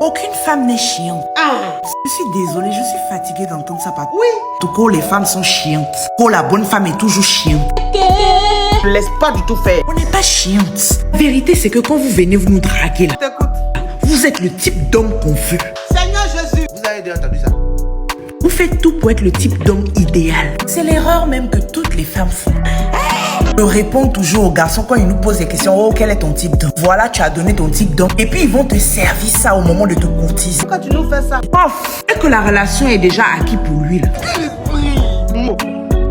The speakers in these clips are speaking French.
Aucune femme n'est chiante. Je suis désolée, je suis fatiguée d'entendre ça, papa. Oui. Tout court, les femmes sont chiantes. Pour la bonne femme est toujours chiante. Ne laisse pas du tout faire. On n'est pas chiante. La vérité, c'est que quand vous venez, vous nous draguez là. Vous êtes le type d'homme qu'on veut. Seigneur Jésus. Vous avez déjà entendu ça? Vous faites tout pour être le type d'homme idéal. C'est l'erreur même que toutes les femmes font. Je réponds toujours aux garçons quand ils nous posent des questions. Oh, quel est ton type d'homme? Voilà, tu as donné ton type d'homme. Et puis ils vont te servir ça au moment de te courtiser. Pourquoi tu nous fais ça? Et que la relation est déjà acquise pour lui là.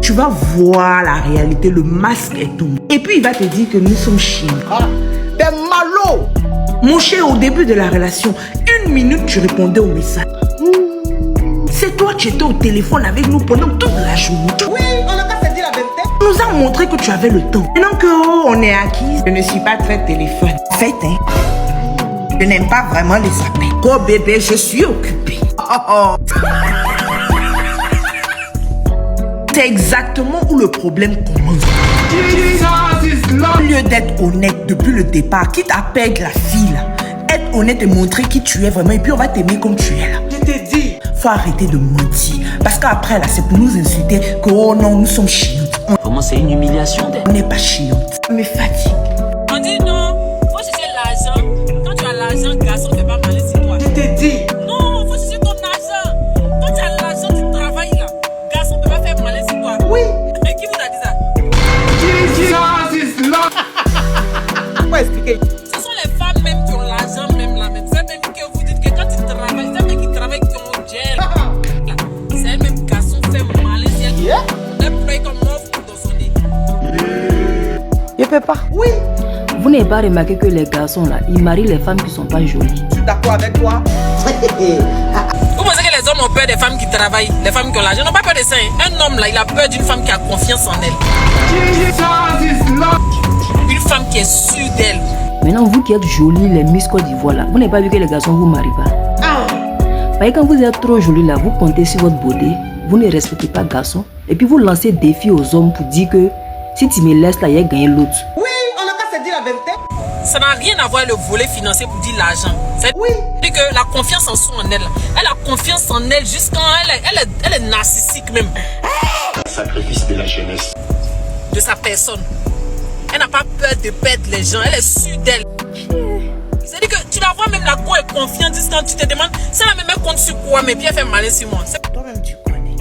Tu vas voir la réalité, le masque est tombé. Et puis il va te dire que nous sommes chiens. Des malauds. Mon cher, au début de la relation, 1 minute tu répondais au message. C'est toi, tu étais au téléphone avec nous pendant toute la journée. Oui, on n'a qu'à se dire la vérité. Tu nous as montré que tu avais le temps. Maintenant que on est acquis, je ne suis pas très téléphone. En fait, je n'aime pas vraiment les appels. Oh bébé, je suis occupée. C'est exactement où le problème commence. Au lieu d'être honnête depuis le départ, quitte à perdre la fille là, être honnête et montrer qui tu es vraiment, et puis on va t'aimer comme tu es là. Je t'ai dit. Faut arrêter de mentir. Parce qu'après là, c'est pour nous insulter que oh non, nous sommes chiantes. Comment c'est une humiliation d'elle? On n'est pas chiantes. Ça me fatigue. On dit non, faut chercher l'argent. Quand tu as l'argent, garçon, fais pas mal sur toi. Je t'ai dit. Non, faut chercher ton argent. Quand tu as l'argent, tu travailles là. Garçon, peut pas faire mal sur toi. Oui. Qui vous a dit ça? Pourquoi expliquer? Ce sont les femmes même qui ont l'argent, même là même. C'est même que vous dites que quand tu travailles, c'est même qui travaillent qui ont gel. C'est même garçon fait mal sur elle. Elle ploie comme offre dans son nez. Je peux pas. Oui. Vous n'avez pas remarqué que les garçons là, ils marient les femmes qui sont pas jolies. Je suis d'accord avec toi. Vous pensez que les hommes ont peur des femmes qui travaillent, les femmes qui ont l'argent? Ils n'ont pas peur de ça. Un homme là, il a peur d'une femme qui a confiance en elle. Une femme qui est sûre d'elle. Maintenant, vous qui êtes jolie, les Miss Côte d'Ivoire là, vous n'avez pas vu que les garçons vous marient pas. Parce que quand vous êtes trop jolie là, vous comptez sur votre beauté, vous ne respectez pas garçon, et puis vous lancez des défis aux hommes pour dire que si tu me laisses là, il y a gagné l'autre. Oui, on n'a qu'à se dire la vérité. Ça n'a rien à voir le volet financier pour dire l'argent. C'est que la confiance en soi en elle. Elle a confiance en elle jusqu'à elle est narcissique même. Sacrifice de la jeunesse. De sa personne. Elle n'a pas peur de perdre les gens. Elle est sûre d'elle. C'est-à-dire que tu la vois même la go est confiante quand tu te demandes si elle même compte sur quoi, mais bien fait malin sur moi. Toi-même, tu connais.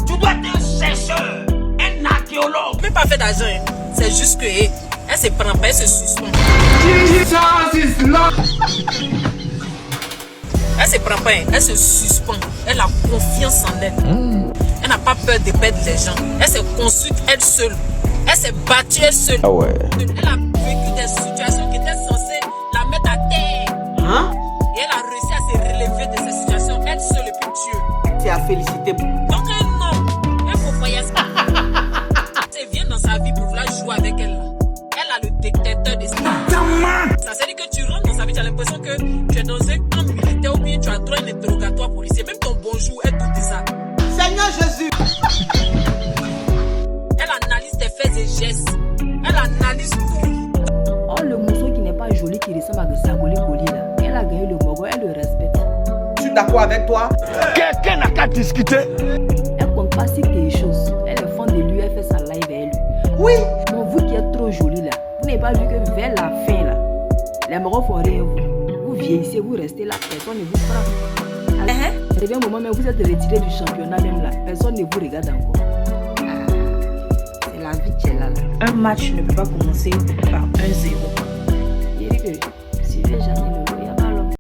Tu dois être un chercheur, un archéologue. Même pas fait d'argent. Hein. C'est juste que elle se prend pas, elle se suspend. Elle se prend pas, elle se suspend. Elle a confiance en elle. Elle n'a pas peur de perdre les gens. Elle s'est construite elle seule. Elle s'est battue elle seule. Ah ouais. Elle a vécu des situations qui étaient censées la mettre à terre. Et elle a réussi à se relever de ces situations elle seule et puis Dieu. C'est à féliciter. Donc un homme, un fourvoyeur, c'est vient dans sa vie pour vouloir jouer avec elle là. Elle a le détecteur de ça. Ça veut dire que tu rentres dans sa vie, tu as l'impression que tu es dans un camp militaire ou bien tu as droit à un interrogatoire policier. Même ton bonjour, elle doute de ça. Seigneur Jésus. Elle analyse tes faits et gestes. Elle analyse tout. Oh, le morceau qui n'est pas joli, qui ressemble à Sagoli Goli là. Elle a gagné le mogo, elle le respecte. Je suis d'accord avec toi. Quelqu'un n'a qu'à discuter. Elle compte pas si quelque chose. Elle est fan de lui, elle fait sa live avec lui. Oui. Donc vous qui êtes trop jolie là, vous n'avez pas vu que vers la fin là, les moraux font rien vous. Vous vieillissez, vous restez là, personne ne vous prend. C'est un moment, mais vous êtes retiré du championnat même là, personne ne vous regarde encore. C'est la vie qui est là. Un match ne peut pas commencer par 1-0. Il dit que si jamais le